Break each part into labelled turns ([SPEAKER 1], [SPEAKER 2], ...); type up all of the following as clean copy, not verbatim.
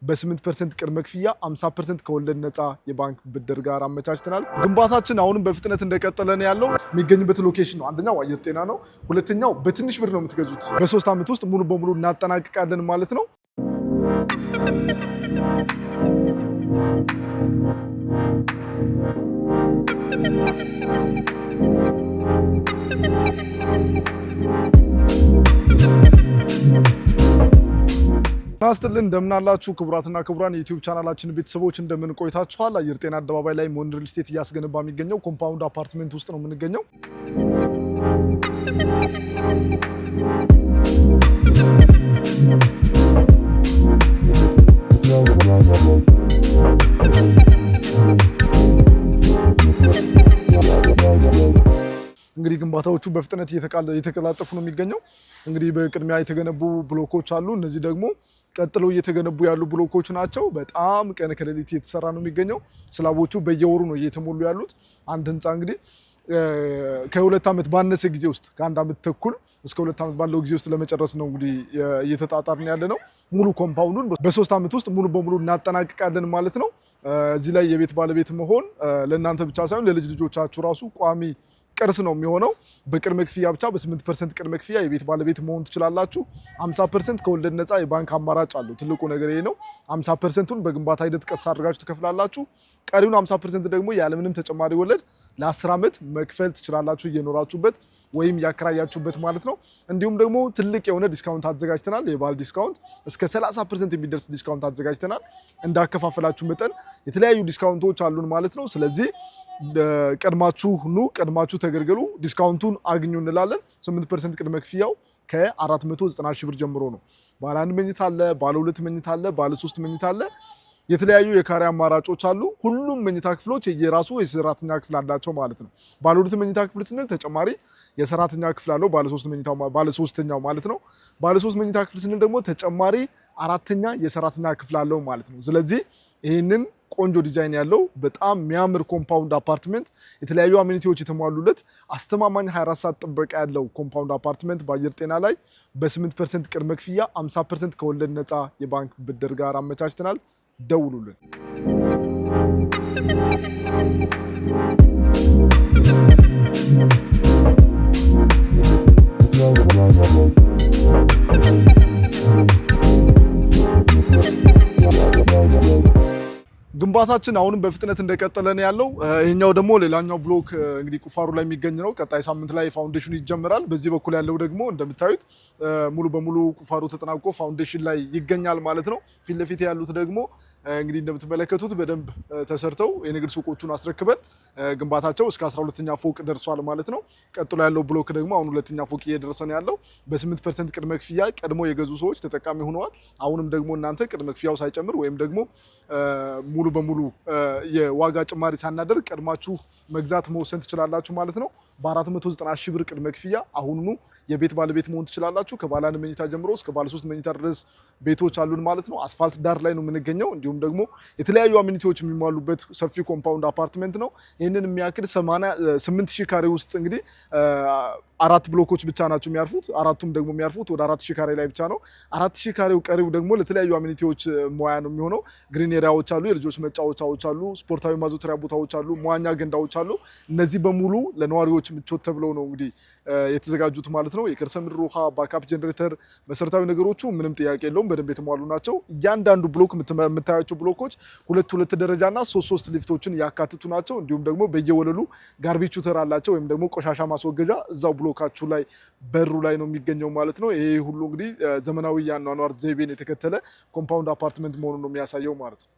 [SPEAKER 1] በ8% ቅድመ ክፍያ 50% ከወለድ ነፃ የባንክ ብድር ጋር አመቻችተናል። ግንባታችን አሁንም በፍጥነት እንደቀጠለ ነው ያለው። የሚገኝበት ሎኬሽን ነው። አንደኛው አየር ጤና ነው። ሁለተኛው በትንሽ ብር ነው የምትገዙት። በ3 ዓመት ውስጥ ሙሉ በሙሉ እናጠናቅቃለን ማለት ነው። ናስትልን እንደምን አላችሁ ክቡራትና ክቡራን የዩቲዩብ ቻናላችን ቤተሰቦች እንደምን ቆይታችኋል? አየር ጤና አደባባይ ላይ ሞን ሪል ስቴት እያስገነባ የሚገኘው ኮምፓውንድ አፓርትመንት ውስጥ ነው የምንገኘው። እንግዲህ ግንባታዎቹ በፍጥነት እየተቀላጠፉ ነው የሚገኘው። እንግዲህ በቅድሚያ የተገነቡ ብሎኮች አሉ። እነዚህ ደግሞ ቀጥለው እየተገነቡ ያሉ ብሎኮች ናቸው። በጣም ቀን ከሌሊት እየተሰራ ነው የሚገኘው። ስላቦቹ በየወሩ ነው እየተሞሉ ያሉት። አንድ ህንፃ እንግዲህ ከ2 ዓመት ባነሰ ጊዜ ውስጥ ከ1 ዓመት ተኩል እስከ 2 ዓመት ባለው ጊዜ ውስጥ ለመጨረስ ነው እንግዲህ እየተጣጣርን ያለ ነው። ሙሉ ኮምፓውንዱን በ3 ዓመት ውስጥ ሙሉ በሙሉ እናጠናቅቃለን ማለት ነው። እዚህ ላይ የቤት ባለቤት መሆን ለእናንተ ብቻ ሳይሆን ለልጅ ልጆቻችሁ ራሱ ቋሚ ቅርስ ነው የሚሆነው። በቅድመ ክፍያ ብቻ በ8% ቅድመ ክፍያ የቤት ባለቤት መሆን ትችላላችሁ። 50% ከወለድ ነፃ የባንክ አማራጭ አለው። ትልቁ ነገር ይሄ ነው። 50%ን በግንባታ ሂደት ቀስ አድርጋችሁ ትከፍላላችሁ። ቀሪውን 50% ደግሞ ያለምንም ተጨማሪ ወለድ ለ10 ዓመት መክፈል ትችላላችሁ እየኖራችሁበት ወይም ያከራያችሁበት ማለት ነው። እንዲሁም ደግሞ ትልቅ የሆነ ዲስካውንት አዘጋጅተናል። የባል ዲስካውንት እስከ 30% የሚደርስ ዲስካውንት አዘጋጅተናል። እንዳከፋፈላችሁ መጠን የተለያዩ ዲስካውንቶች አሉን ማለት ነው። ስለዚህ ቀድማችሁ ኑ፣ ቀድማችሁ ተገልገሉ፣ ዲስካውንቱን አግኙ እንላለን። 8% ቅድመ ክፍያው ከ490 ሺህ ብር ጀምሮ ነው። ባለ 1 መኝታ አለ፣ ባለ 2 መኝታ አለ፣ ባለ 3 መኝታ አለ። የተለያዩ የካሬ አማራጮች አሉ። ሁሉም መኝታ ክፍሎች የራሱ የሰራተኛ ክፍል አላቸው ማለት ነው። ባለ 2 መኝታ ክፍል ስንል ተጨማሪ የሰራተኛ ክፍል አለው። ባለ 3ኛው ማለት ነው። ባለ 3 መኝታ ክፍል ስንል ደግሞ ተጨማሪ 4ኛ የሰራተኛ ክፍል አለው ማለት ነው። ስለዚህ ይህንን ቆንጆ ዲዛይን ያለው በጣም የሚያምር ኮምፓውንድ አፓርትመንት የተለያዩ አሚኒቲዎች የተሟሉለት አስተማማኝ 24 ሰዓት ጥበቃ ያለው ኮምፓውንድ አፓርትመንት በአየር ጤና ላይ በ8% ቅድመ ክፍያ 50% ከወለድ ነፃ የባንክ ብድር ጋር አመቻችተናል። ደውሉልን። ግንባታችን አሁንም በፍጥነት እንደቀጠለ ነው ያለው። ይሄኛው ደግሞ ሌላኛው ብሎክ እንግዲህ ቁፋሩ ላይ የሚገኝ ነው። ቀጣይ ሳምንት ላይ ፋውንዴሽኑ ይጀምራል። በዚህ በኩል ያለው ደግሞ እንደምታዩት ሙሉ በሙሉ ቁፋሩ ተጠናቆ ፋውንዴሽን ላይ ይገኛል ማለት ነው። ፊት ለፊት ያሉት ደግሞ እንግዲህ እንደምትመለከቱት በደንብ ተሰርተው የንግድ ሱቆቹን አስረክበን ግንባታቸው እስከ 12ኛ ፎቅ ደርሷል ማለት ነው። ቀጥሎ ያለው ብሎክ ደግሞ አሁን 2ኛ ፎቅ እየደረሰ ነው ያለው። በ8% ቅድመ ክፍያ ቀድሞ የገዙ ሰዎች ተጠቃሚ ሆነዋል። አሁንም ደግሞ እናንተ ቅድመ ክፍያው ሳይጨምር ወይም ደግሞ ሙሉ በሙሉ የዋጋ ጭማሪ ሳናደርግ ቀድማችሁ መግዛት መወሰን ትችላላችሁ ማለት ነው። በ490 ሺህ ብር ቅድመ ክፍያ አሁኑኑ የቤት ባለቤት መሆን ትችላላችሁ። ከባለ 1 መኝታ ጀምሮ እስከ ባለ 3 መኝታ ድረስ ቤቶች አሉን ማለት ነው። አስፋልት ዳር ላይ ነው የምንገኘው። እንዲሁም ደግሞ የተለያዩ አሚኒቲዎች የሚሟሉበት ሰፊ ኮምፓውንድ አፓርትመንት ነው። ይህንን የሚያክል 8,000 ካሬ ውስጥ እንግዲህ 4 ብሎኮች ብቻ ናቸው የሚያርፉት። አራቱም ደግሞ የሚያርፉት ወደ 4,000 ካሬ ላይ ብቻ ነው። 4,000 ካሬው ቀሪው ደግሞ ለተለያዩ አሚኒቲዎች መዋያ ነው የሚሆነው። ግሪን ኤሪያዎች አሉ፣ የልጆች መጫወቻዎች አሉ፣ ስፖርታዊ ማዘውተሪያ ቦታዎች አሉ፣ መዋኛ ገንዳዎች አሉ። እነዚህ በሙሉ ለነዋሪዎች ምቾት ተብለው ነው እንግዲህ የተዘጋጁት ማለት ነው። የከርሰ ምድር ውሃ፣ ባካፕ ጀነሬተር፣ መሰረታዊ ነገሮቹ ምንም ጥያቄ የለውም፣ በደንብ የተሟሉ ናቸው። እያንዳንዱ ብሎክ የምታያቸው ብሎኮች 2 ደረጃና 3 ሊፍቶችን ያካትቱ ናቸው። እንዲሁም ደግሞ በየወለሉ ጋርቤጅ ሹተር አላቸው ወይም ደግሞ ቆሻሻ ማስወገጃ እዛው ብሎካችሁ ላይ በሩ ላይ ነው የሚገኘው ማለት ነው። ይሄ ሁሉ እንግዲህ ዘመናዊ የአኗኗር ዘይቤን የተከተለ ኮምፓውንድ አፓርትመንት መሆኑን ነው የሚያሳየው ማለት ነው።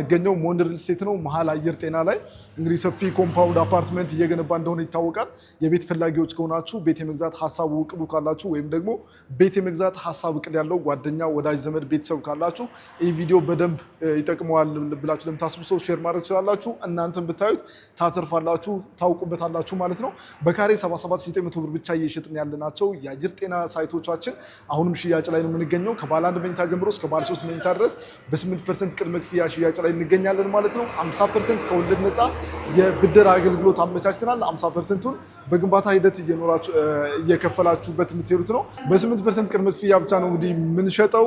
[SPEAKER 1] የምንገኘው ሞን ሪል ስቴት ነው መሀል አየር ጤና ላይ እንግዲህ ሰፊ ኮምፓውንድ አፓርትመንት እየገነባ እንደሆነ ይታወቃል። የቤት ፈላጊዎች ከሆናችሁ ቤት የመግዛት ሀሳቡ እቅዱ ካላችሁ ወይም ደግሞ ቤት የመግዛት ሀሳብ እቅድ ያለው ጓደኛ፣ ወዳጅ ዘመድ፣ ቤተሰብ ካላችሁ ይህ ቪዲዮ በደንብ ይጠቅመዋል ብላችሁ ለምታስቡ ሰው ሼር ማድረግ ትችላላችሁ። እናንተም ብታዩት ታተርፋላችሁ፣ ታውቁበታላችሁ ማለት ነው። በካሬ 77900 ብር ብቻ እየሸጥን ያለናቸው የአየር ጤና ሳይቶቻችን አሁንም ሽያጭ ላይ ነው የምንገኘው። ከባለ 1 መኝታ ጀምሮ እስከ ባለ 3 መኝታ ድረስ በ8% ቅድመ ክፍያ ሽያጭ ላይ እንገኛለን ማለት ነው። 50% ከወለድ ነፃ የብድር አገልግሎት አመቻችተናል። 50%ቱን በግንባታ ሂደት እየከፈላችሁበት የምትሄዱት ነው። በ8% ቅድመ ክፍያ ብቻ ነው እንግዲህ የምንሸጠው።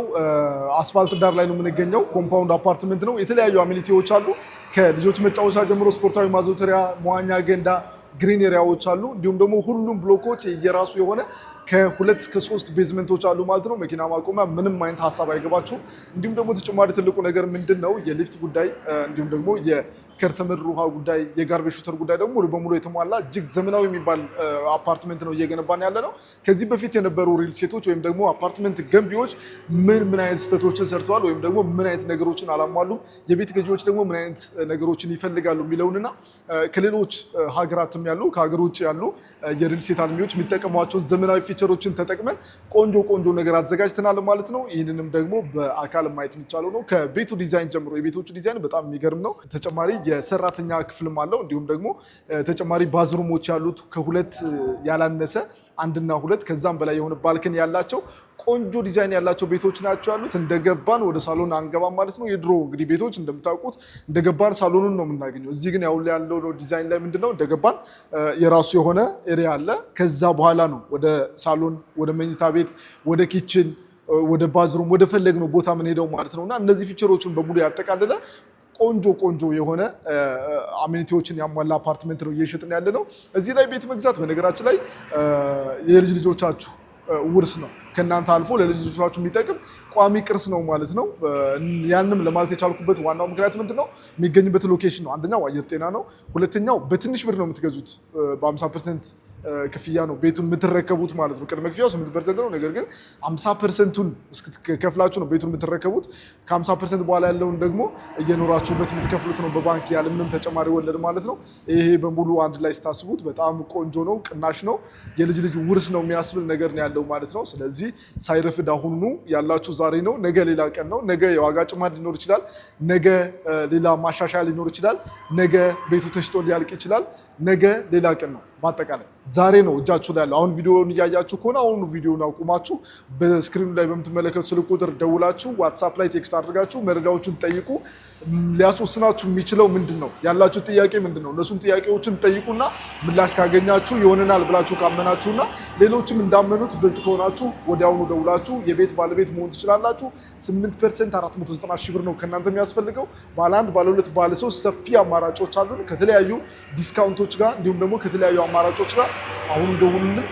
[SPEAKER 1] አስፋልት ዳር ላይ ነው የምንገኘው። ኮምፓውንድ አፓርትመንት ነው። የተለያዩ አሚኒቲዎች አሉ። ከልጆች መጫወቻ ጀምሮ ስፖርታዊ ማዘውተሪያ፣ መዋኛ ገንዳ፣ ግሪን ኤሪያዎች አሉ። እንዲሁም ደግሞ ሁሉም ብሎኮች የራሱ የሆነ ከ2 እስከ 3 ቤዝመንቶች አሉ ማለት ነው። መኪና ማቆሚያ ምንም አይነት ሀሳብ አይገባችሁም። እንዲሁም ደግሞ ተጨማሪ ትልቁ ነገር ምንድን ነው? የሊፍት ጉዳይ እንዲሁም ደግሞ የከርሰ ምድር ውሃ ጉዳይ፣ የጋርቤጅ ሹተር ጉዳይ ደግሞ ሙሉ በሙሉ የተሟላ እጅግ ዘመናዊ የሚባል አፓርትመንት ነው እየገነባን ያለ ነው። ከዚህ በፊት የነበሩ ሪል ስቴቶች ወይም ደግሞ አፓርትመንት ገንቢዎች ምን አይነት ስህተቶችን ሰርተዋል ወይም ደግሞ ምን አይነት ነገሮችን አላሟሉም፣ የቤት ገዢዎች ደግሞ ምን አይነት ነገሮችን ይፈልጋሉ የሚለውንና ከሌሎች ሀገራትም ያሉ ከሀገር ውጭ ያሉ የሪል ስቴት አልሚዎች የሚጠቀሟቸውን ዘመናዊ ፊቸሮችን ተጠቅመን ቆንጆ ነገር አዘጋጅተናል ማለት ነው። ይህንንም ደግሞ በአካል ማየት የሚቻለው ነው። ከቤቱ ዲዛይን ጀምሮ የቤቶቹ ዲዛይን በጣም የሚገርም ነው። ተጨማሪ የሰራተኛ ክፍልም አለው። እንዲሁም ደግሞ ተጨማሪ ባዝሩሞች ያሉት ከ2 ያላነሰ 1 እና 2 ከዛም በላይ የሆነ ባልከን ያላቸው ቆንጆ ዲዛይን ያላቸው ቤቶች ናቸው ያሉት። እንደገባን ወደ ሳሎን አንገባም ማለት ነው። የድሮ እንግዲህ ቤቶች እንደምታውቁት እንደገባን ሳሎኑን ነው የምናገኘው። እዚህ ግን ያለው ዲዛይን ላይ ምንድነው እንደገባን የራሱ የሆነ ኤሪያ አለ። ከዛ በኋላ ነው ወደ ሳሎን፣ ወደ መኝታ ቤት፣ ወደ ኪችን፣ ወደ ባዝሩም፣ ወደ ፈለግነው ቦታ ምን ሄደው ማለት ነውና እነዚህ ፊቸሮችን በሙሉ ያጠቃልለ ቆንጆ የሆነ አሚኒቲዎችን ያሟላ አፓርትመንት ነው እየሸጥን ያለ ነው። እዚህ ላይ ቤት መግዛት በነገራችን ላይ የልጅ ልጆቻችሁ ውርስ ነው። ከእናንተ አልፎ ለልጅ ልጆቻችሁ የሚጠቅም ቋሚ ቅርስ ነው ማለት ነው። ያንም ለማለት የቻልኩበት ዋናው ምክንያት ምንድነው? የሚገኝበት ሎኬሽን ነው። አንደኛው አየር ጤና ነው። ሁለተኛው በትንሽ ብር ነው የምትገዙት። በ50% ክፍያ ነው ቤቱን የምትረከቡት ማለት ነው። ቅድመ ክፍያው 8% ነው። ነገር ግን 50%ቱን ከፍላችሁ ነው ቤቱን የምትረከቡት። ከ50% በኋላ ያለውን ደግሞ እየኖራችሁበት የምትከፍሉት ነው በባንክ ያለምንም ተጨማሪ ወለድ ማለት ነው። ይሄ በሙሉ አንድ ላይ ስታስቡት በጣም ቆንጆ ነው፣ ቅናሽ ነው፣ የልጅ ውርስ ነው የሚያስብል ነገር ነው ያለው ማለት ነው። ስለዚህ ሳይረፍድ አሁኑ ያላችሁ ዛሬ ነው። ነገ ሌላ ቀን ነው። ነገ የዋጋ ጭማሪ ሊኖር ይችላል። ነገ ሌላ ማሻሻያ ሊኖር ይችላል። ነገ ቤቱ ተሽጦ ሊያልቅ ይችላል። ነገ ሌላ ቀን ነው። በአጠቃላይ ዛሬ ነው እጃችሁ ላይ ያለው። አሁን ቪዲዮውን እያያችሁ ከሆነ አሁኑ ቪዲዮውን አቁማችሁ በስክሪኑ ላይ በምትመለከቱ ስልክ ቁጥር ደውላችሁ ዋትሳፕ ላይ ቴክስት አድርጋችሁ መረጃዎችን ጠይቁ። ሊያስወስናችሁ የሚችለው ምንድን ነው? ያላችሁ ጥያቄ ምንድን ነው? እነሱን ጥያቄዎችን ጠይቁና ምላሽ ካገኛችሁ ይሆነናል ብላችሁ ካመናችሁና ሌሎችም እንዳመኑት ብልጥ ከሆናችሁ ወዲያውኑ ደውላችሁ የቤት ባለቤት መሆን ትችላላችሁ። 8% 490 ሺህ ብር ነው ከእናንተ የሚያስፈልገው። ባለ 1፣ ባለ 2፣ ባለ 3 ሰፊ አማራጮች አሉን ከተለያዩ ዲስካውንቶች ጋር እንዲሁም ደግሞ ከተለያዩ አማራጮች ጋር አሁን ደውሉልን።